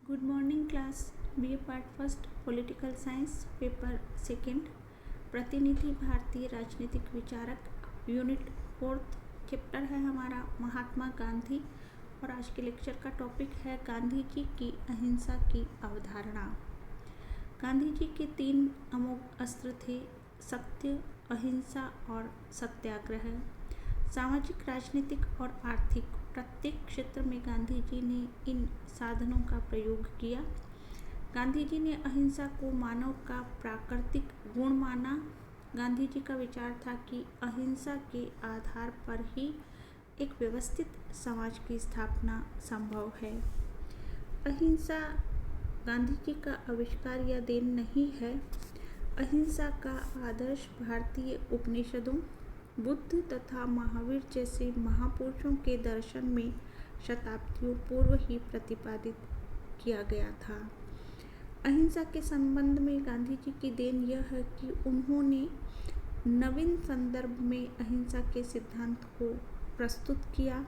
Good morning class. BA part first political science paper second प्रतिनिधि भारतीय राजनीतिक विचारक यूनिट फोर्थ चैप्टर है हमारा महात्मा गांधी। और आज के लेक्चर का टॉपिक है गांधी जी की अहिंसा की अवधारणा। गांधी जी के 3 अमोघ अस्त्र थे: सत्य, अहिंसा और सत्याग्रह। सामाजिक, राजनीतिक और आर्थिक प्रत्येक क्षेत्र में गांधी जी ने इन साधनों का प्रयोग किया। गांधी जी ने अहिंसा को मानव का प्राकृतिक गुण माना। गांधी जी का विचार था कि अहिंसा के आधार पर ही एक व्यवस्थित समाज की स्थापना संभव है। अहिंसा गांधी जी का आविष्कार या देन नहीं है। अहिंसा का आदर्श भारतीय उपनिषदों, बुद्ध तथा महावीर जैसे महापुरुषों के दर्शन में शताब्दियों पूर्व ही प्रतिपादित किया गया था। अहिंसा के संबंध में गांधी जी की देन यह है कि उन्होंने नवीन संदर्भ में अहिंसा के सिद्धांत को प्रस्तुत किया।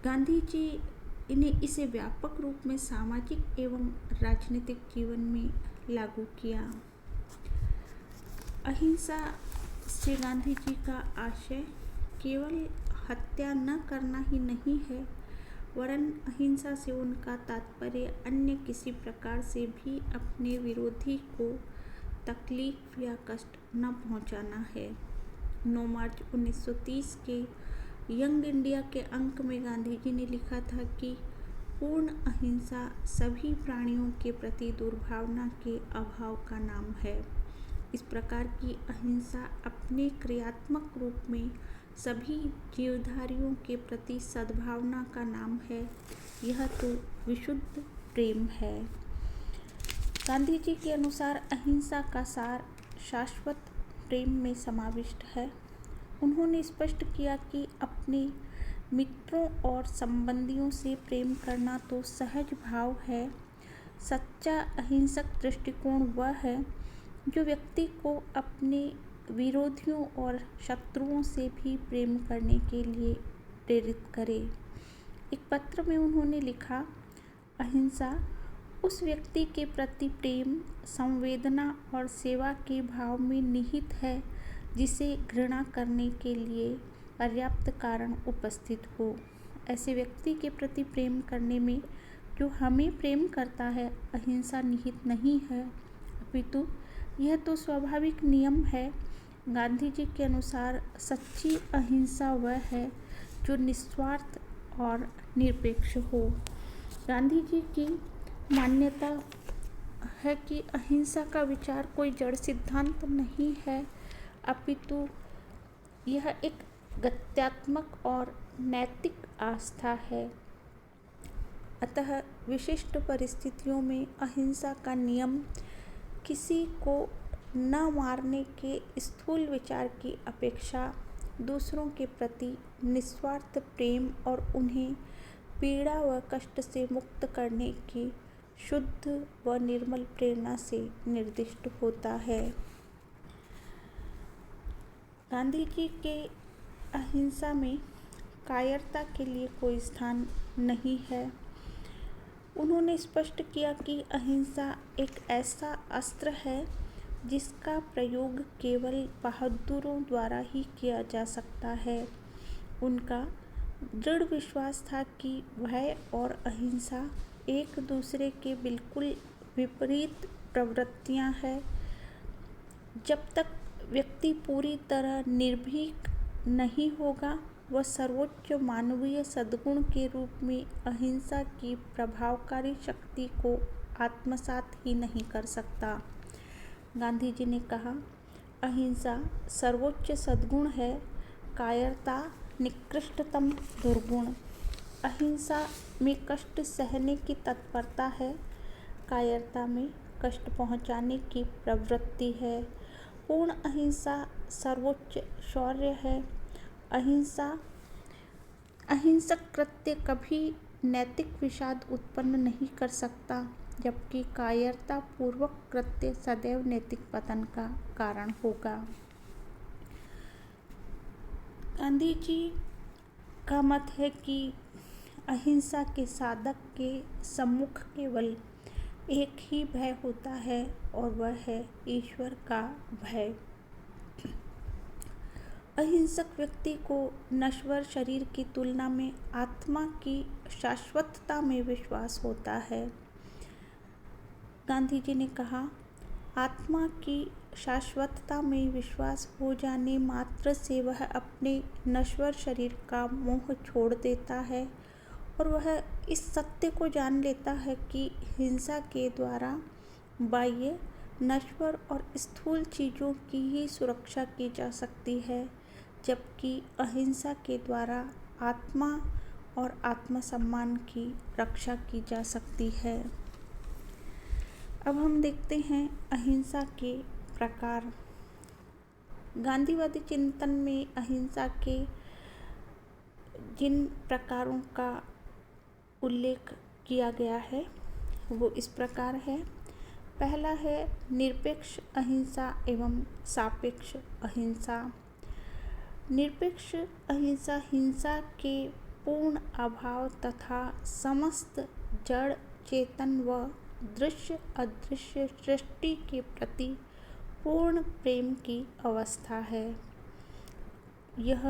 गांधी जी ने इसे व्यापक रूप में सामाजिक एवं राजनीतिक जीवन में लागू किया। अहिंसा से गांधी जी का आशय केवल हत्या न करना ही नहीं है, वरन अहिंसा से उनका तात्पर्य अन्य किसी प्रकार से भी अपने विरोधी को तकलीफ या कष्ट न पहुंचाना है। 9 मार्च 1930 के यंग इंडिया के अंक में गांधी जी ने लिखा था कि पूर्ण अहिंसा सभी प्राणियों के प्रति दुर्भावना के अभाव का नाम है। इस प्रकार की अहिंसा अपने क्रियात्मक रूप में सभी जीवधारियों के प्रति सद्भावना का नाम है। यह तो विशुद्ध प्रेम है। गांधी जी के अनुसार अहिंसा का सार शाश्वत प्रेम में समाविष्ट है। उन्होंने स्पष्ट किया कि अपने मित्रों और संबंधियों से प्रेम करना तो सहज भाव है। सच्चा अहिंसक दृष्टिकोण वह है जो व्यक्ति को अपने विरोधियों और शत्रुओं से भी प्रेम करने के लिए प्रेरित करे। एक पत्र में उन्होंने लिखा, अहिंसा उस व्यक्ति के प्रति प्रेम, संवेदना और सेवा के भाव में निहित है जिसे घृणा करने के लिए पर्याप्त कारण उपस्थित हो। ऐसे व्यक्ति के प्रति प्रेम करने में जो हमें प्रेम करता है अहिंसा निहित नहीं है, अपितु यह तो स्वाभाविक नियम है। गांधी जी के अनुसार सच्ची अहिंसा वह है जो निस्वार्थ और निरपेक्ष हो। गांधी जी की मान्यता है कि अहिंसा का विचार कोई जड़ सिद्धांत नहीं है, अपितु यह एक गत्यात्मक और नैतिक आस्था है। अतः विशिष्ट परिस्थितियों में अहिंसा का नियम किसी को न मारने के स्थूल विचार की अपेक्षा दूसरों के प्रति निस्वार्थ प्रेम और उन्हें पीड़ा व कष्ट से मुक्त करने की शुद्ध व निर्मल प्रेरणा से निर्दिष्ट होता है। गांधी जी के अहिंसा में कायरता के लिए कोई स्थान नहीं है। उन्होंने स्पष्ट किया कि अहिंसा एक ऐसा अस्त्र है जिसका प्रयोग केवल बहादुरों द्वारा ही किया जा सकता है। उनका दृढ़ विश्वास था कि भय और अहिंसा एक दूसरे के बिल्कुल विपरीत प्रवृत्तियां हैं। जब तक व्यक्ति पूरी तरह निर्भीक नहीं होगा, वह सर्वोच्च मानवीय सद्गुण के रूप में अहिंसा की प्रभावकारी शक्ति को आत्मसात ही नहीं कर सकता। गांधी जी ने कहा, अहिंसा सर्वोच्च सद्गुण है, कायरता निकृष्टतम दुर्गुण। अहिंसा में कष्ट सहने की तत्परता है, कायरता में कष्ट पहुंचाने की प्रवृत्ति है। पूर्ण अहिंसा सर्वोच्च शौर्य है। अहिंसक कृत्य कभी नैतिक विषाद उत्पन्न नहीं कर सकता, जबकि कायरता पूर्वक कृत्य सदैव नैतिक पतन का कारण होगा। गांधी जी का मत है कि अहिंसा के साधक के सम्मुख केवल एक ही भय होता है और वह है ईश्वर का भय। अहिंसक व्यक्ति को नश्वर शरीर की तुलना में आत्मा की शाश्वतता में विश्वास होता है। गांधी जी ने कहा, आत्मा की शाश्वतता में विश्वास हो जाने मात्र से वह अपने नश्वर शरीर का मोह छोड़ देता है और वह इस सत्य को जान लेता है कि हिंसा के द्वारा बाह्य, नश्वर और स्थूल चीज़ों की ही सुरक्षा की जा सकती है, जबकि अहिंसा के द्वारा आत्मा और आत्मसम्मान की रक्षा की जा सकती है। अब हम देखते हैं अहिंसा के प्रकार। गांधीवादी चिंतन में अहिंसा के जिन प्रकारों का उल्लेख किया गया है वो इस प्रकार है। पहला है निरपेक्ष अहिंसा एवं सापेक्ष अहिंसा। निरपेक्ष अहिंसा हिंसा के पूर्ण अभाव तथा समस्त जड़, चेतन व दृश्य अदृश्य सृष्टि के प्रति पूर्ण प्रेम की अवस्था है। यह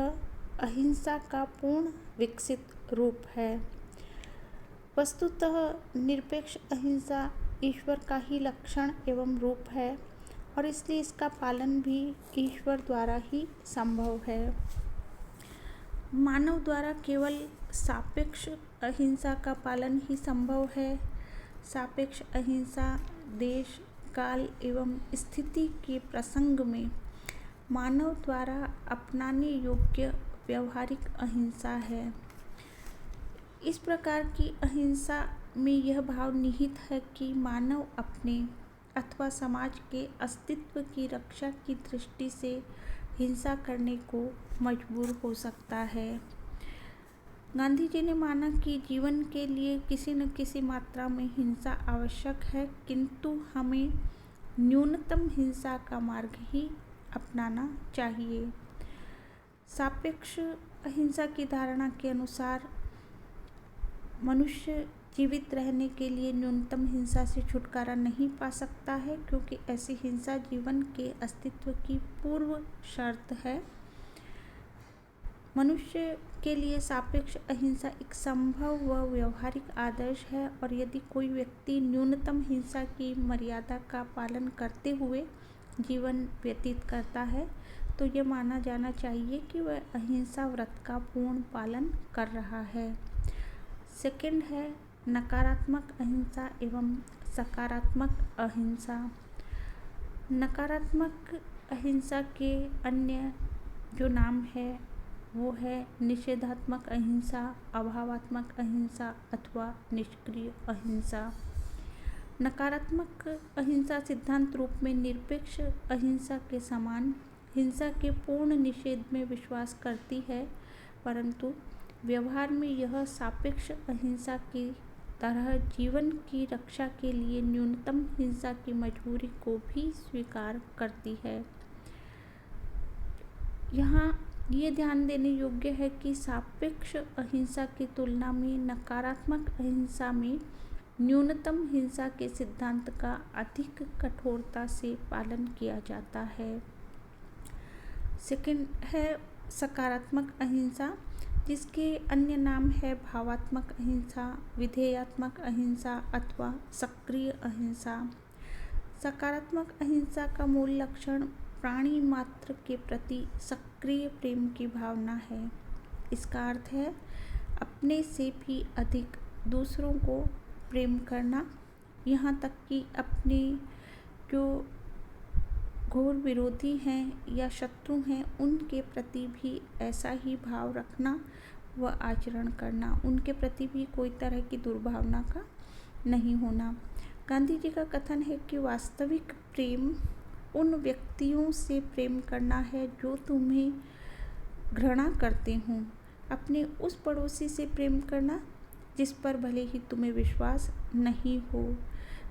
अहिंसा का पूर्ण विकसित रूप है। वस्तुतः निरपेक्ष अहिंसा ईश्वर का ही लक्षण एवं रूप है और इसलिए इसका पालन भी ईश्वर द्वारा ही संभव है। मानव द्वारा केवल सापेक्ष अहिंसा का पालन ही संभव है। सापेक्ष अहिंसा देश, काल एवं स्थिति के प्रसंग में मानव द्वारा अपनाने योग्य व्यवहारिक अहिंसा है। इस प्रकार की अहिंसा में यह भाव निहित है कि मानव अपने अथवा समाज के अस्तित्व की रक्षा की दृष्टि से हिंसा करने को मजबूर हो सकता है। गांधी जी ने माना कि जीवन के लिए किसी न किसी मात्रा में हिंसा आवश्यक है, किंतु हमें न्यूनतम हिंसा का मार्ग ही अपनाना चाहिए। सापेक्ष अहिंसा की धारणा के अनुसार मनुष्य जीवित रहने के लिए न्यूनतम हिंसा से छुटकारा नहीं पा सकता है, क्योंकि ऐसी हिंसा जीवन के अस्तित्व की पूर्व शर्त है। मनुष्य के लिए सापेक्ष अहिंसा एक संभव व व्यवहारिक आदर्श है और यदि कोई व्यक्ति न्यूनतम हिंसा की मर्यादा का पालन करते हुए जीवन व्यतीत करता है तो ये माना जाना चाहिए कि वह अहिंसा व्रत का पूर्ण पालन कर रहा है। सेकंड है नकारात्मक अहिंसा एवं सकारात्मक अहिंसा। नकारात्मक अहिंसा के अन्य जो नाम है वो है निषेधात्मक अहिंसा, अभावात्मक अहिंसा अथवा निष्क्रिय अहिंसा। नकारात्मक अहिंसा सिद्धांत रूप में निरपेक्ष अहिंसा के समान हिंसा के पूर्ण निषेध में विश्वास करती है, परंतु व्यवहार में यह सापेक्ष अहिंसा की तरह जीवन की रक्षा के लिए न्यूनतम हिंसा की मजबूरी को भी स्वीकार करती है। यहाँ ये ध्यान देने योग्य है कि सापेक्ष अहिंसा की तुलना में नकारात्मक अहिंसा में न्यूनतम हिंसा के सिद्धांत का अधिक कठोरता से पालन किया जाता है। सेकंड है सकारात्मक अहिंसा, जिसके अन्य नाम है भावात्मक अहिंसा, विधेयात्मक अहिंसा अथवा सक्रिय अहिंसा। सकारात्मक अहिंसा का मूल लक्षण प्राणी मात्र के प्रति सक्रिय प्रेम की भावना है। इसका अर्थ है अपने से भी अधिक दूसरों को प्रेम करना, यहाँ तक कि अपने जो घोर विरोधी हैं या शत्रु हैं उनके प्रति भी ऐसा ही भाव रखना व आचरण करना, उनके प्रति भी कोई तरह की दुर्भावना का नहीं होना। गांधी जी का कथन है कि वास्तविक प्रेम उन व्यक्तियों से प्रेम करना है जो तुम्हें घृणा करते हों, अपने उस पड़ोसी से प्रेम करना जिस पर भले ही तुम्हें विश्वास नहीं हो।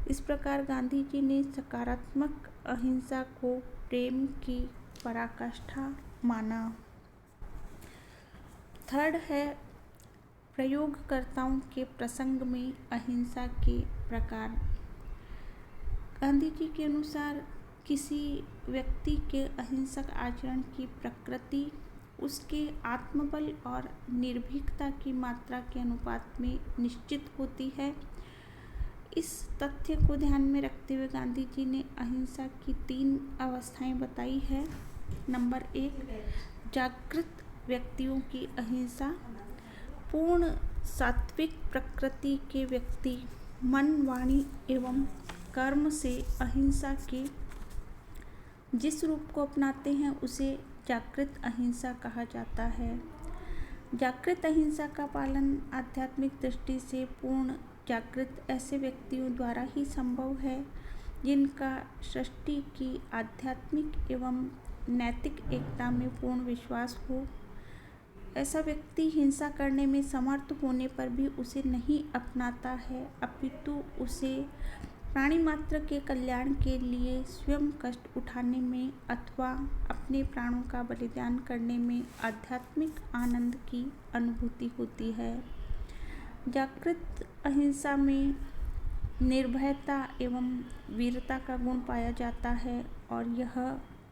इस प्रकार गांधी जी ने सकारात्मक अहिंसा को प्रेम की पराकाष्ठा माना। थर्ड है प्रयोगकर्ताओं के प्रसंग में अहिंसा के प्रकार। गांधी जी के अनुसार किसी व्यक्ति के अहिंसक आचरण की प्रकृति उसके आत्मबल और निर्भीकता की मात्रा के अनुपात में निश्चित होती है। इस तथ्य को ध्यान में रखते हुए गांधी जी ने अहिंसा की 3 अवस्थाएं बताई है। नंबर 1, जागृत व्यक्तियों की अहिंसा। पूर्ण सात्विक प्रकृति के व्यक्ति मन, वाणी एवं कर्म से अहिंसा के जिस रूप को अपनाते हैं उसे जागृत अहिंसा कहा जाता है। जागृत अहिंसा का पालन आध्यात्मिक दृष्टि से पूर्ण जागृत ऐसे व्यक्तियों द्वारा ही संभव है जिनका सृष्टि की आध्यात्मिक एवं नैतिक एकता में पूर्ण विश्वास हो। ऐसा व्यक्ति हिंसा करने में समर्थ होने पर भी उसे नहीं अपनाता है, अपितु उसे प्राणी मात्र के कल्याण के लिए स्वयं कष्ट उठाने में अथवा अपने प्राणों का बलिदान करने में आध्यात्मिक आनंद की अनुभूति होती है। जागृत अहिंसा में निर्भयता एवं वीरता का गुण पाया जाता है और यह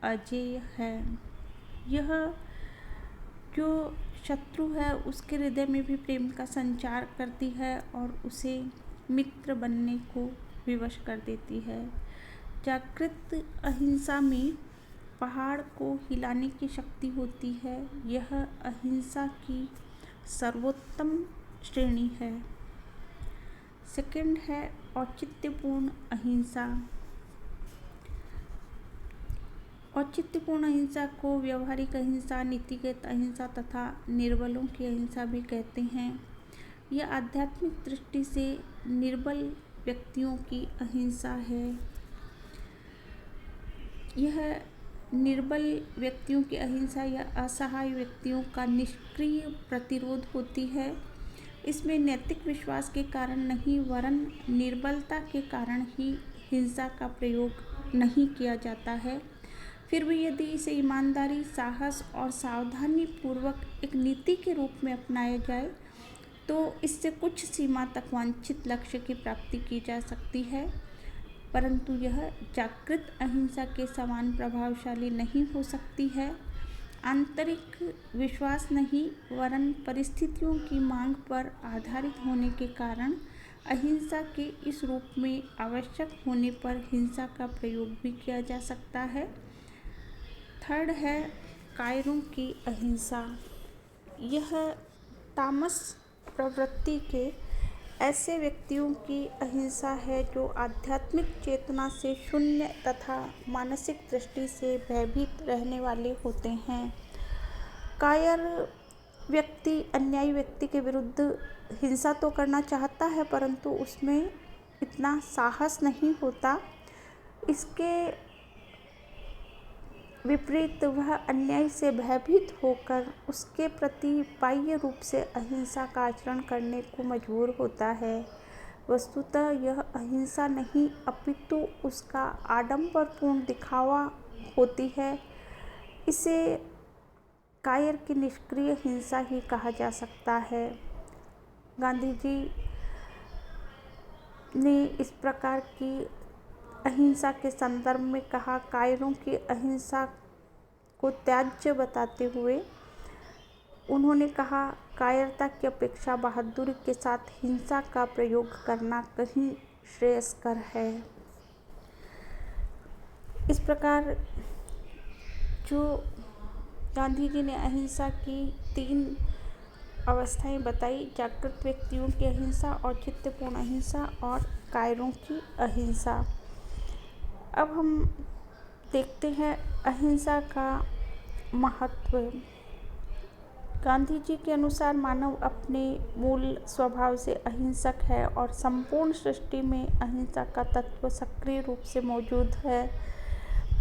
अजेय है। यह जो शत्रु है उसके हृदय में भी प्रेम का संचार करती है और उसे मित्र बनने को विवश कर देती है। जागृत अहिंसा में पहाड़ को हिलाने की शक्ति होती है। यह अहिंसा की सर्वोत्तम श्रेणी है। सेकंड है औचित्यपूर्ण अहिंसा। औचित्यपूर्ण अहिंसा को व्यवहारिक अहिंसा, नीतिगत अहिंसा तथा निर्बलों की अहिंसा भी कहते हैं। यह आध्यात्मिक दृष्टि से निर्बल व्यक्तियों की अहिंसा है। यह निर्बल व्यक्तियों की अहिंसा या असहाय व्यक्तियों का निष्क्रिय प्रतिरोध होती है। इसमें नैतिक विश्वास के कारण नहीं वरन निर्बलता के कारण ही हिंसा का प्रयोग नहीं किया जाता है। फिर भी यदि इसे ईमानदारी, साहस और सावधानी पूर्वक एक नीति के रूप में अपनाया जाए तो इससे कुछ सीमा तक वांछित लक्ष्य की प्राप्ति की जा सकती है, परंतु यह जागृत अहिंसा के समान प्रभावशाली नहीं हो सकती है। आंतरिक विश्वास नहीं वरन परिस्थितियों की मांग पर आधारित होने के कारण अहिंसा के इस रूप में आवश्यक होने पर हिंसा का प्रयोग भी किया जा सकता है। थर्ड है कायरों की अहिंसा। यह तामस प्रवृत्ति के ऐसे व्यक्तियों की अहिंसा है जो आध्यात्मिक चेतना से शून्य तथा मानसिक दृष्टि से भयभीत रहने वाले होते हैं। कायर व्यक्ति अन्यायी व्यक्ति के विरुद्ध हिंसा तो करना चाहता है परंतु उसमें इतना साहस नहीं होता। इसके विपरीत वह अन्याय से भयभीत होकर उसके प्रति बाह्य रूप से अहिंसा का आचरण करने को मजबूर होता है। वस्तुतः यह अहिंसा नहीं अपितु उसका आडंबरपूर्ण दिखावा होती है। इसे कायर की निष्क्रिय हिंसा ही कहा जा सकता है। गांधी जी ने इस प्रकार की अहिंसा के संदर्भ में कहा, कायरों की अहिंसा को त्याज्य बताते हुए उन्होंने कहा, कायरता की अपेक्षा बहादुरी के साथ हिंसा का प्रयोग करना कहीं श्रेयस्कर है। इस प्रकार जो गांधी जी ने अहिंसा की 3 अवस्थाएं बताई, जागृत व्यक्तियों की अहिंसा, औचित्यपूर्ण अहिंसा और कायरों की अहिंसा। अब हम देखते हैं अहिंसा का महत्व। गांधी जी के अनुसार मानव अपने मूल स्वभाव से अहिंसक है और संपूर्ण सृष्टि में अहिंसा का तत्व सक्रिय रूप से मौजूद है।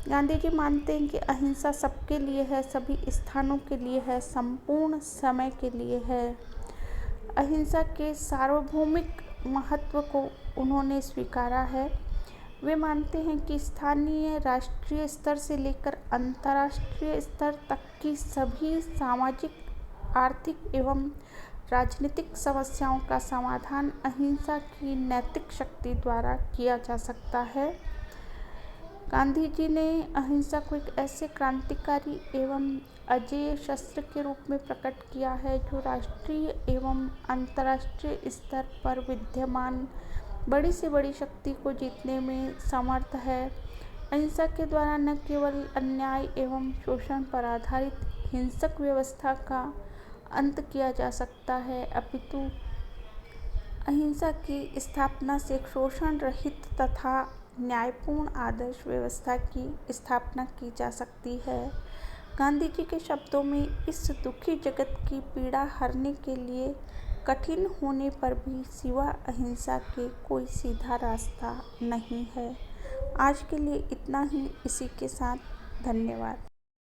गांधी जी मानते हैं कि अहिंसा सबके लिए है, सभी स्थानों के लिए है, संपूर्ण समय के लिए है। अहिंसा के सार्वभौमिक महत्व को उन्होंने स्वीकारा है। वे मानते हैं कि स्थानीय, राष्ट्रीय स्तर से लेकर अंतर्राष्ट्रीय स्तर तक की सभी सामाजिक, आर्थिक एवं राजनीतिक समस्याओं का समाधान अहिंसा की नैतिक शक्ति द्वारा किया जा सकता है। गांधी जी ने अहिंसा को एक ऐसे क्रांतिकारी एवं अजेय शस्त्र के रूप में प्रकट किया है जो राष्ट्रीय एवं अंतर्राष्ट्रीय स्तर पर विद्यमान बड़ी से बड़ी शक्ति को जीतने में समर्थ है। अहिंसा के द्वारा न केवल अन्याय एवं शोषण पर आधारित हिंसक व्यवस्था का अंत किया जा सकता है, अपितु अहिंसा की स्थापना से एक शोषण रहित तथा न्यायपूर्ण आदर्श व्यवस्था की स्थापना की जा सकती है। गांधी जी के शब्दों में, इस दुखी जगत की पीड़ा हरने के लिए कठिन होने पर भी सिवा अहिंसा के कोई सीधा रास्ता नहीं है। आज के लिए इतना ही। इसी के साथ धन्यवाद।